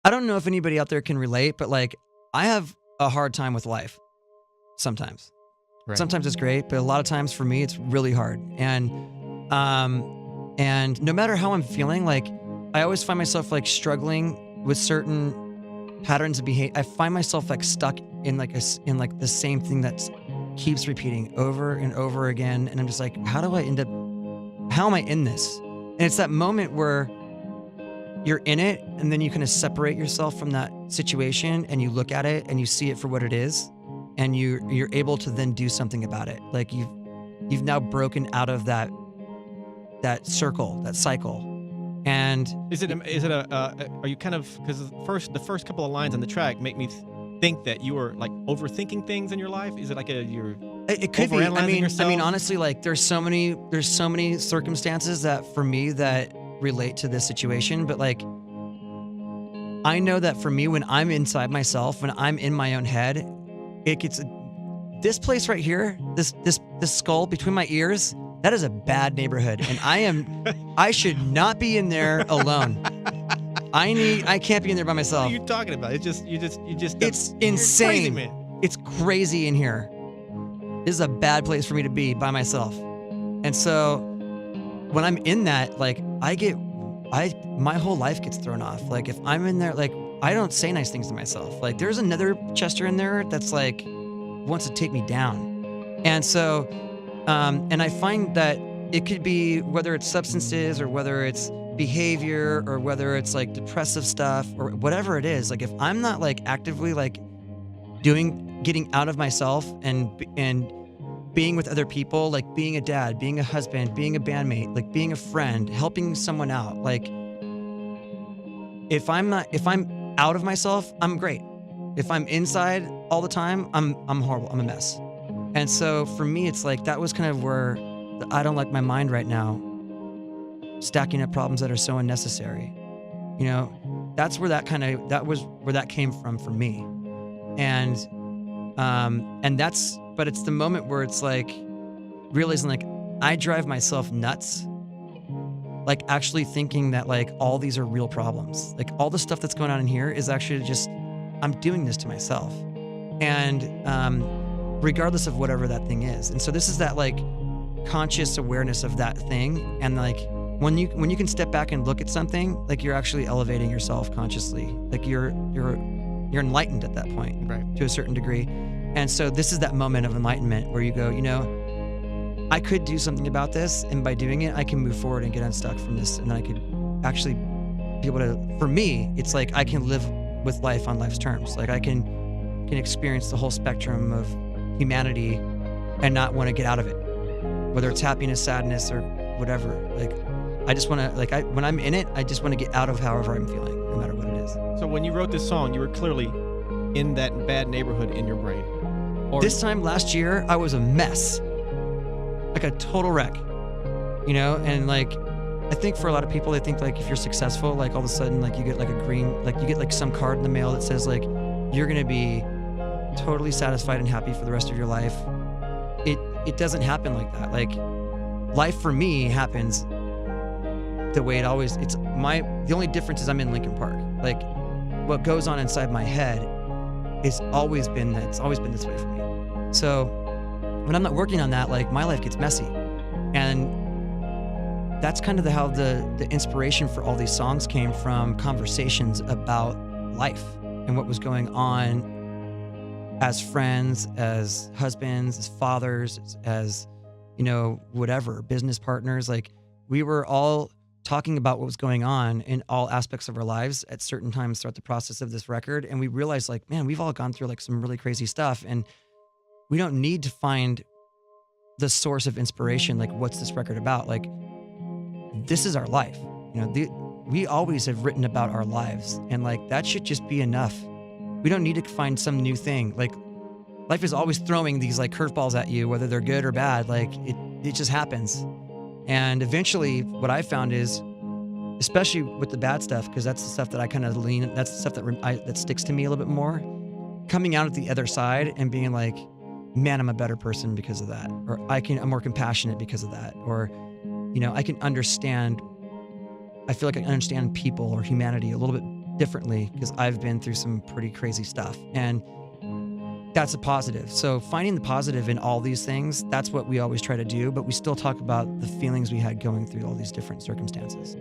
I don't know if anybody out there can relate, but like I have a hard time with life sometimes. Right. Sometimes it's great, but a lot of times for me it's really hard. And no matter how I'm feeling, like I always find myself like struggling with certain patterns of behavior. I find myself like stuck in like the same thing that keeps repeating over and over again. And I'm just like, how am I in this? And it's that moment where you're in it and then you kind of separate yourself from that situation and you look at it and you see it for what it is and you're able to then do something about it. Like you've now broken out of that circle, that cycle. And are you kind of, because the first couple of lines on the track make me think that you were like overthinking things in your life? Is it like it could be. yourself? I mean, honestly, like there's so many circumstances that for me that relate to this situation, but like I know that for me, when I'm inside myself, when I'm in my own head, it gets this place right here, this skull between my ears. That is a bad neighborhood, and I should not be in there alone. I can't be in there by myself. What are you talking about? It's insane. Crazy, man. It's crazy in here. This is a bad place for me to be by myself. And so when I'm in that, like my whole life gets thrown off. Like if I'm in there, like I don't say nice things to myself. Like there's another Chester in there that's like wants to take me down. And so, and I find that it could be whether it's substances or whether it's behavior or whether it's like depressive stuff or whatever it is. Like if I'm not like actively like getting out of myself and being with other people, like being a dad, being a husband, being a bandmate, like being a friend, helping someone out. Like if I'm out of myself, I'm great. If I'm inside all the time, I'm horrible. I'm a mess. And so for me, it's like that was kind of where I don't like my mind right now, stacking up problems that are so unnecessary. You know, that's where that was where that came from for me. And but it's the moment where it's like realizing like I drive myself nuts, like actually thinking that like all these are real problems. Like all the stuff that's going on in here is actually just, I'm doing this to myself. And regardless of whatever that thing is. And so this is that like conscious awareness of that thing. And like when you can step back and look at something, like you're actually elevating yourself consciously. Like you're enlightened at that point, right, to a certain degree. And so this is that moment of enlightenment where you go, you know, I could do something about this, and by doing it, I can move forward and get unstuck from this, and then I could actually be able to, for me, it's like I can live with life on life's terms. Like I can experience the whole spectrum of humanity and not want to get out of it, whether it's happiness, sadness, or whatever. Like I just want to, like when I'm in it, I just want to get out of however I'm feeling, no matter what it is. So when you wrote this song, you were clearly in that bad neighborhood in your brain. Or this time last year, I was a mess, like a total wreck, you know? And like, I think for a lot of people, they think like if you're successful, like all of a sudden, like you get like you get like some card in the mail that says like, you're going to be totally satisfied and happy for the rest of your life. It doesn't happen like that. Like life for me happens the way it always, the only difference is I'm in Lincoln Park. Like what goes on inside my head, it's always been this way for me. So when I'm not working on that, like my life gets messy. And that's kind of how the inspiration for all these songs came from, conversations about life and what was going on as friends, as husbands, as fathers, as, you know, whatever, business partners. Like we were all talking about what was going on in all aspects of our lives at certain times throughout the process of this record. And we realized like, man, we've all gone through like some really crazy stuff, and we don't need to find the source of inspiration. Like, what's this record about? Like, this is our life. You know, we always have written about our lives, and like, that should just be enough. We don't need to find some new thing. Like, life is always throwing these like curveballs at you, whether they're good or bad. Like it just happens. And eventually what I found is, especially with the bad stuff, because that's the stuff that I kind of that's the stuff that sticks to me a little bit more, coming out at the other side and being like, man, I'm a better person because of that. Or I'm more compassionate because of that. Or, you know, I feel like I understand people or humanity a little bit differently because I've been through some pretty crazy stuff. And that's a positive. So finding the positive in all these things, that's what we always try to do, but we still talk about the feelings we had going through all these different circumstances.